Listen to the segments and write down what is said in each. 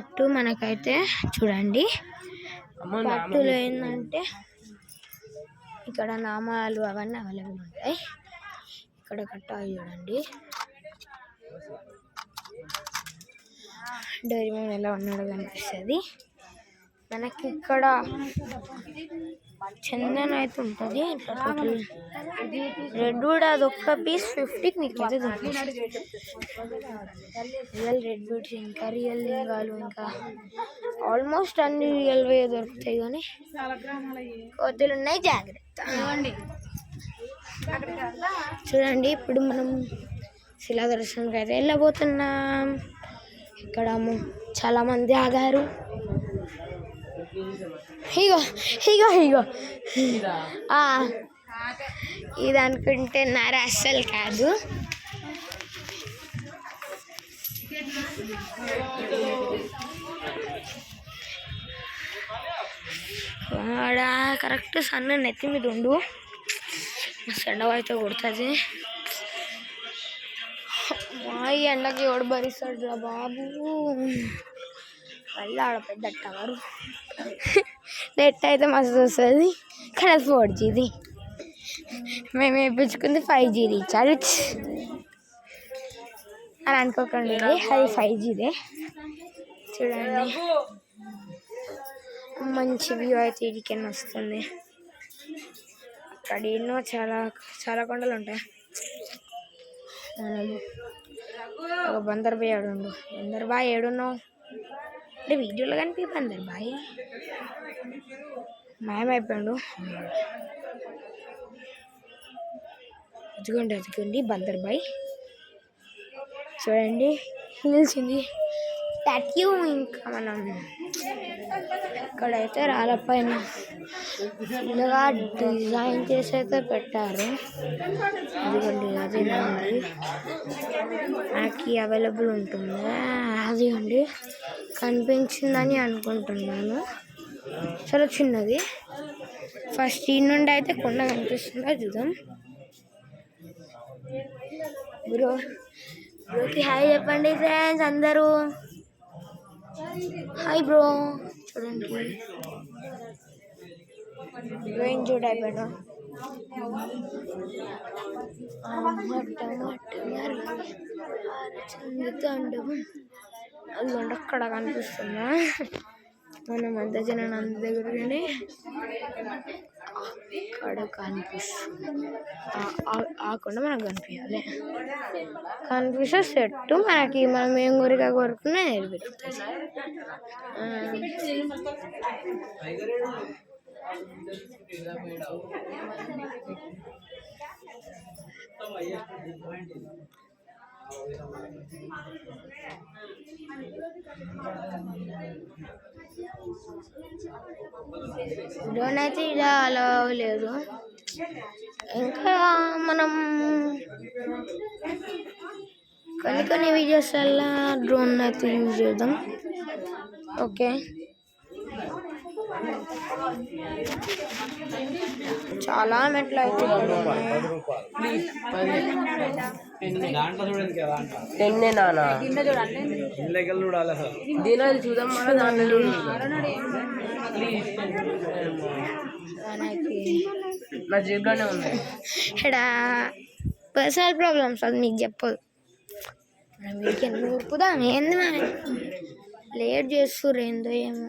Part 2 మనకైతే చూడండి. Part 2లో ఏంటంటే ఇక్కడ నామాలు అవన్నీ అవైలబుల్ ఉంటాయి. ఇక్కడ కట్టాలి చూడండి, డోరేమోన్ ఎలా ఉన్నాడో కనిపిస్తుంది మనకి. ఇక్కడ చందన్ అయితే ఉంటుంది. ఇట్లా టోటల్ రెడ్ వుడ్ అదొక్క పీస్ 50కి మీకు అయితే దొరుకుతుంది. రియల్ రెడ్ వుడ్స్, ఇంకా రియల్ లింగాలు, ఇంకా ఆల్మోస్ట్ అన్ని రియల్ వే దొరుకుతాయి. కానీ కోతులు ఉన్నాయి, జాగ్రత్త. చూడండి, ఇప్పుడు మనం శిలా దర్శనంకి అయితే వెళ్ళబోతున్నాం. ఇక్కడ చాలా మంది ఆగారు. ఇగో ఇగో ఇగో ఇది అనుకుంటున్నారా? అస్సలు కాదు. వాడ కరెక్ట్ సన్న నెత్తి మీద ఉండు, ఎండవ అయితే కొడుతుంది. మా ఈ ఎండకి ఎవడు భరిస్తాడు రా బాబు. మళ్ళీ ఆడ పెద్ద టవరు నెట్ అయితే మస్తు వస్తుంది, కానీ అది 4Gది. మేము వేయించుకుంది 5G రీఛార్జ్ అని అనుకోకండి, అది 5Gదే. చూడండి, మంచి వ్యూ అయితే ఇడికన్నా వస్తుంది. అక్కడ ఎన్నో చాలా చాలా కొండలు ఉంటాయి. మనము ఒక బందర్ బాయ్ ఆడుండు. బందర్ బాయ్ ఏడున్నావు అంటే వీడియోలో కనిపి బందర్ బాయ్ మాయమైపోయాడు. అదిగోండి బందర్ బాయ్. చూడండి, నిలిచింది స్టాట్యూ. ఇంకా మనం ఇక్కడైతే రాళ్ళపైన ఇలాగా డిజైన్ చేసి అయితే పెట్టారు. అదిగోండి, అది నాకు అవైలబుల్ ఉంటుందా? అది అండి కనిపించిందని అనుకుంటున్నాను. చాలా చిన్నది. ఫస్ట్ ఈ నుండి అయితే కొండ కనిపిస్తుందా చూద్దాం. బ్రోకి హాయ్ చెప్పండి ఫ్రెండ్స్ అందరూ. Hi bro. చూడండి, డ్రాయింగ్ చూడైపోయాడు. అందులో అక్కడ కనిపిస్తుందా? మనం అంత జనం అంత దగ్గరగానే అక్కడ కనిపిస్తుంది. ఆ కొండ మనకు కనిపించాలి. కనిపిస్తే సెట్ మనకి, మనం ఏం కోరిక కోరుకున్నా నెరవేరుతుంది. డ్రోన్ అయితే ఇలా అలా లేదు. ఇంకా మనం కొన్ని వీడియోస్లలో డ్రోన్ అయితే యూజ్ చేద్దాం. ఓకే, చాలా మెట్లు అయితే ఇక్కడ పర్సనల్ ప్రాబ్లమ్స్, అది మీకు చెప్పదు. వీకెండ్ ఊరుకుదాం. ఏంది లేట్ చేస్తుర్రు ఏందో ఏమో.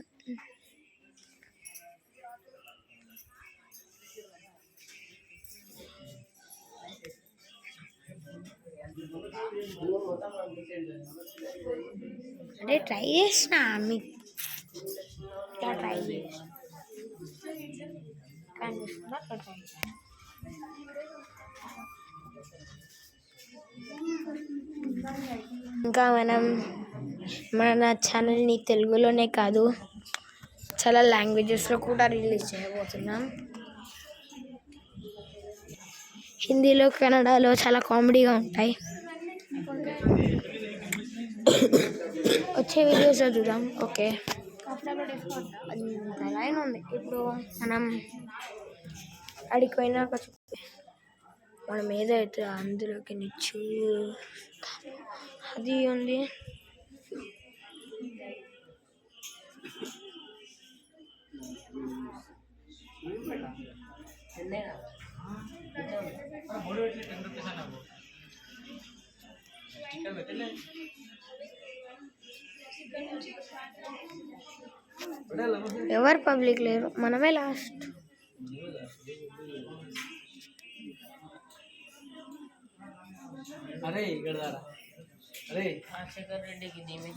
అంటే ట్రై చేసిన మీకు ట్రై చేసిన కనిపిస్తుందా? అట్లా ట్రై చేసిన. ఇంకా మనం మన ఛానల్ని తెలుగులోనే కాదు చాలా లాంగ్వేజెస్లో కూడా రిలీజ్ చేయబోతున్నాం. హిందీలో, కన్నడలో చాలా కామెడీగా ఉంటాయి. వచ్చే వీడియోస్లో చూద్దాం. ఓకే, లైన్ ఉంది. ఇప్పుడు మనం అడిగిపోయినాక మనం ఏదైతే అందులోకి నిచ్చు అది ఉంది. ఎవరు పబ్లిక్ లేరు, మనమే లాస్ట్. అరే ఇక్కడ అరే రాజశేఖర్ రెడ్డికి దీని